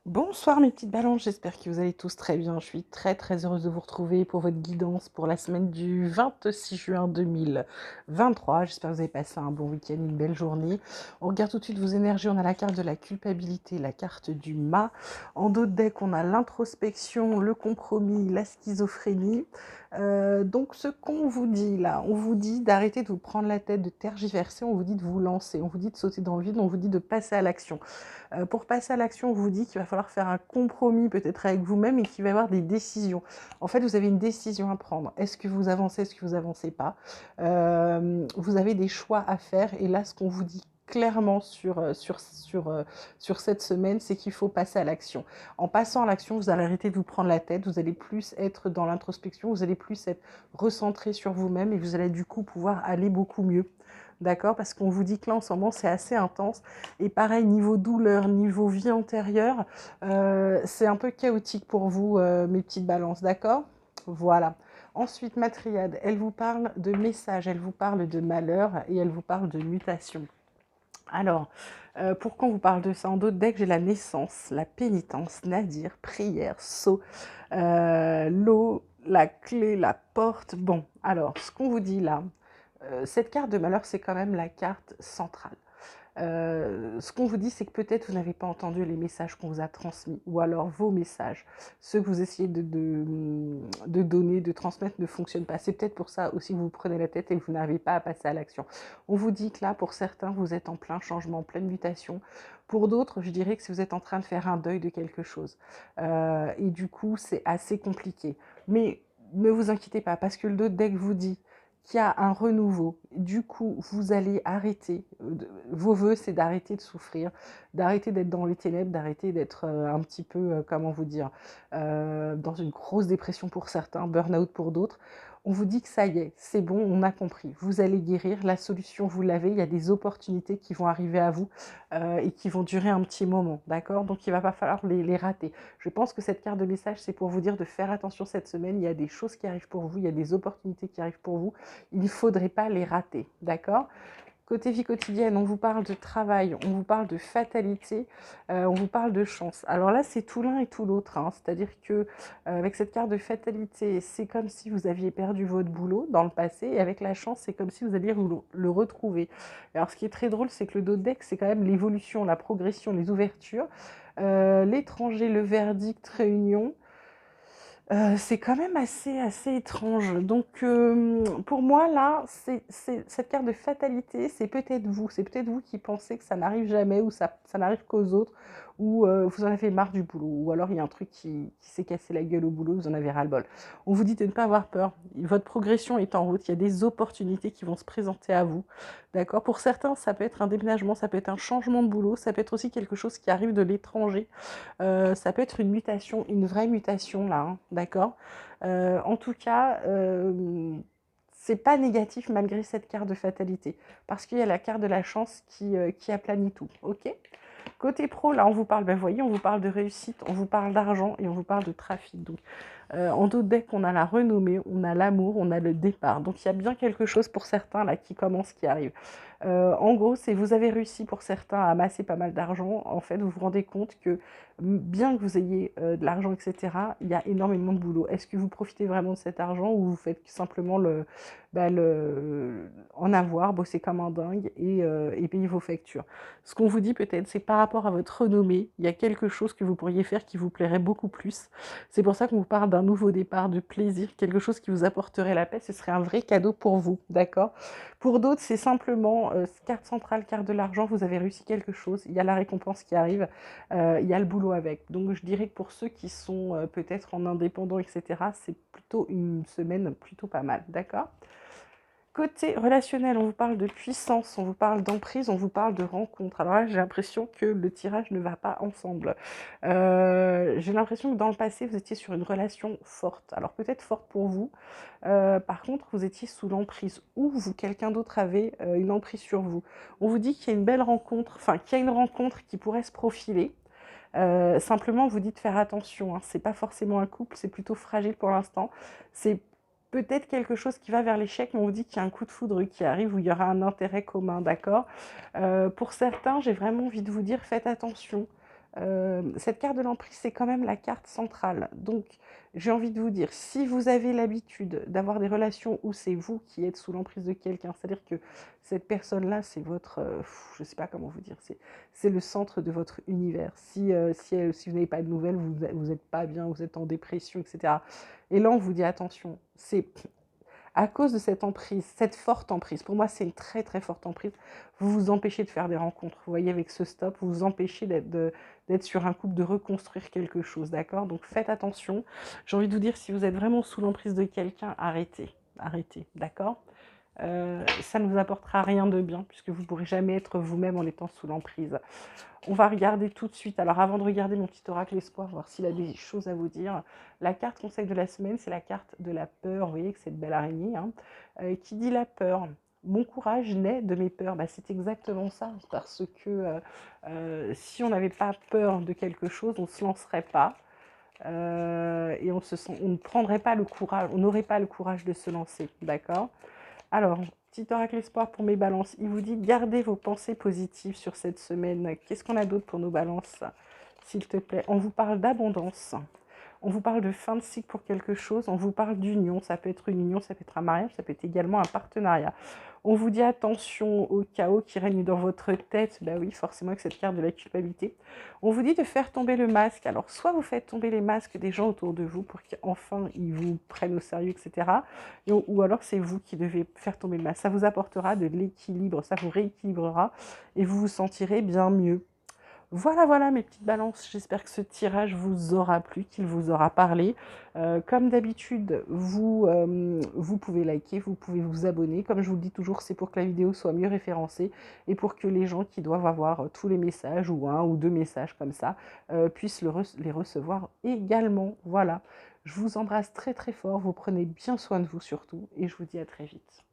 Bonsoir mes petites balances, j'espère que vous allez tous très bien. Je suis très heureuse de vous retrouver pour votre guidance pour la semaine du 26 juin 2023. J'espère que vous avez passé un bon week-end, une belle journée. On regarde tout de suite vos énergies. On a la carte de la culpabilité, la carte du mât. En dos de deck, on a l'introspection, le compromis, la schizophrénie. Donc ce qu'on vous dit là, on vous dit d'arrêter de vous prendre la tête, de tergiverser, on vous dit de vous lancer, on vous dit de sauter dans le vide, on vous dit de passer à l'action. Pour passer à l'action, on vous dit qu'il va falloir faire un compromis peut-être avec vous-même et qu'il va y avoir des décisions. En fait, vous avez une décision à prendre. Est-ce que vous avancez, est-ce que vous avancez pas? Vous avez des choix à faire et là, ce qu'on vous dit clairement sur cette semaine, c'est qu'il faut passer à l'action. En passant à l'action, vous allez arrêter de vous prendre la tête, vous allez plus être dans l'introspection, vous allez plus être recentré sur vous-même et vous allez du coup pouvoir aller beaucoup mieux. D'accord? Parce qu'on vous dit que là, en ce moment, c'est assez intense. Et pareil, niveau douleur, niveau vie antérieure, c'est un peu chaotique pour vous, mes petites balances, d'accord? Voilà. Ensuite, ma triade, elle vous parle de message, elle vous parle de malheur et elle vous parle de mutation. Alors, pourquoi on vous parle de ça? En d'autres decks, j'ai la naissance, la pénitence, nadir, prière, sceau, l'eau, la clé, la porte. Bon, alors, ce qu'on vous dit là, cette carte de malheur, c'est quand même la carte centrale. Ce qu'on vous dit, c'est que peut-être vous n'avez pas entendu les messages qu'on vous a transmis, ou alors vos messages, ceux que vous essayez de donner, de transmettre ne fonctionnent pas. C'est peut-être pour ça aussi que vous vous prenez la tête et que vous n'arrivez pas à passer à l'action. On vous dit que là, pour certains, vous êtes en plein changement, en pleine mutation. Pour d'autres, je dirais que si vous êtes en train de faire un deuil de quelque chose. Et du coup, c'est assez compliqué. Mais ne vous inquiétez pas, parce que le dos de deck vous dit qu'il y a un renouveau. Du coup, vous allez arrêter. Vos voeux, c'est d'arrêter de souffrir, d'arrêter d'être dans les ténèbres, d'arrêter d'être un petit peu, comment vous dire, dans une grosse dépression pour certains, burn-out pour d'autres. On vous dit que ça y est, c'est bon, on a compris. Vous allez guérir, la solution, vous l'avez, il y a des opportunités qui vont arriver à vous et qui vont durer un petit moment, d'accord? Donc il ne va pas falloir les rater. Je pense que cette carte de message, c'est pour vous dire de faire attention cette semaine, il y a des choses qui arrivent pour vous, il y a des opportunités qui arrivent pour vous, il ne faudrait pas les rater, d'accord? Côté vie quotidienne, on vous parle de travail, on vous parle de fatalité, on vous parle de chance. Alors là, c'est tout l'un et tout l'autre, hein. C'est-à-dire que avec cette carte de fatalité, c'est comme si vous aviez perdu votre boulot dans le passé, et avec la chance, c'est comme si vous alliez le retrouver. Alors, ce qui est très drôle, c'est que le dos de deck, c'est quand même l'évolution, la progression, les ouvertures, l'étranger, le verdict, réunion. C'est quand même assez étrange. Donc, pour moi, là, cette carte de fatalité, c'est peut-être vous. C'est peut-être vous qui pensez que ça n'arrive jamais ou ça n'arrive qu'aux autres ou vous en avez marre du boulot ou alors il y a un truc qui s'est cassé la gueule au boulot, vous en avez ras-le-bol. On vous dit de ne pas avoir peur. Votre progression est en route. Il y a des opportunités qui vont se présenter à vous. D'accord? Pour certains, ça peut être un déménagement, ça peut être un changement de boulot, ça peut être aussi quelque chose qui arrive de l'étranger. Ça peut être une mutation, une vraie mutation là, hein, d'accord? En tout cas, c'est pas négatif malgré cette carte de fatalité, parce qu'il y a la carte de la chance qui aplanit tout, ok? Côté pro, là, on vous parle, ben, vous voyez, on vous parle de réussite, on vous parle d'argent et on vous parle de trafic. Donc, en dos de deck, on a la renommée, on a l'amour, on a le départ. Donc, il y a bien quelque chose pour certains là qui commence, qui arrive. En gros, c'est vous avez réussi pour certains à amasser pas mal d'argent. En fait, vous vous rendez compte que bien que vous ayez de l'argent, etc., il y a énormément de boulot. Est-ce que vous profitez vraiment de cet argent ou vous faites simplement en avoir, bosser comme un dingue et payer vos factures? Ce qu'on vous dit peut-être, c'est par rapport à votre renommée, il y a quelque chose que vous pourriez faire qui vous plairait beaucoup plus. C'est pour ça qu'on vous parle d'un nouveau départ, de plaisir, quelque chose qui vous apporterait la paix. Ce serait un vrai cadeau pour vous, d'accord? Pour d'autres, c'est simplement carte centrale, carte de l'argent, vous avez réussi quelque chose, il y a la récompense qui arrive, il y a le boulot avec. Donc je dirais que pour ceux qui sont peut-être en indépendant, etc., c'est plutôt une semaine plutôt pas mal, d'accord? Côté relationnel, on vous parle de puissance, on vous parle d'emprise, on vous parle de rencontre. Alors là, j'ai l'impression que le tirage ne va pas ensemble. J'ai l'impression que dans le passé, vous étiez sur une relation forte. Alors peut-être forte pour vous. Par contre, vous étiez sous l'emprise ou vous, quelqu'un d'autre avait une emprise sur vous. On vous dit qu'il y a une belle rencontre, enfin qu'il y a une rencontre qui pourrait se profiler. Simplement, on vous dit de faire attention, hein. C'est pas forcément un couple, c'est plutôt fragile pour l'instant. C'est peut-être quelque chose qui va vers l'échec, mais on vous dit qu'il y a un coup de foudre qui arrive où il y aura un intérêt commun, d'accord? Pour certains, j'ai vraiment envie de vous dire, faites attention. Cette carte de l'emprise, c'est quand même la carte centrale. Donc, j'ai envie de vous dire, si vous avez l'habitude d'avoir des relations où c'est vous qui êtes sous l'emprise de quelqu'un, c'est-à-dire que cette personne-là, c'est votre, je ne sais pas comment vous dire, c'est le centre de votre univers. Si vous n'avez pas de nouvelles, vous êtes pas bien, vous êtes en dépression, etc. Et là, on vous dit attention, c'est à cause de cette emprise, cette forte emprise, pour moi c'est une très très forte emprise, vous vous empêchez de faire des rencontres. Vous voyez, avec ce stop, vous vous empêchez d'être sur un couple, de reconstruire quelque chose, d'accord? Donc faites attention. J'ai envie de vous dire, si vous êtes vraiment sous l'emprise de quelqu'un, arrêtez, arrêtez, d'accord? Ça ne vous apportera rien de bien, puisque vous ne pourrez jamais être vous-même en étant sous l'emprise. On va regarder tout de suite. Alors avant de regarder mon petit oracle espoir, voir s'il a des choses à vous dire, la carte conseil de la semaine, c'est la carte de la peur. Vous voyez que cette belle araignée, hein, qui dit la peur. Mon courage naît de mes peurs. Bah, c'est exactement ça, parce que si on n'avait pas peur de quelque chose, on ne se lancerait pas. Et on ne prendrait pas le courage, on n'aurait pas le courage de se lancer, d'accord? Alors, petit oracle espoir pour mes balances. Il vous dit gardez vos pensées positives sur cette semaine. Qu'est-ce qu'on a d'autre pour nos balances, s'il te plaît? On vous parle d'abondance. On vous parle de fin de cycle pour quelque chose. On vous parle d'union. Ça peut être une union, ça peut être un mariage, ça peut être également un partenariat. On vous dit attention au chaos qui règne dans votre tête. Bah oui, forcément avec cette carte de la culpabilité. On vous dit de faire tomber le masque. Alors, soit vous faites tomber les masques des gens autour de vous pour qu'enfin ils vous prennent au sérieux, etc. Ou alors c'est vous qui devez faire tomber le masque. Ça vous apportera de l'équilibre, ça vous rééquilibrera et vous vous sentirez bien mieux. Voilà, voilà mes petites balances, j'espère que ce tirage vous aura plu, qu'il vous aura parlé. Comme d'habitude, vous pouvez liker, vous pouvez vous abonner. Comme je vous le dis toujours, c'est pour que la vidéo soit mieux référencée et pour que les gens qui doivent avoir tous les messages ou un ou deux messages comme ça puissent les recevoir également. Voilà, je vous embrasse très très fort, vous prenez bien soin de vous surtout et je vous dis à très vite.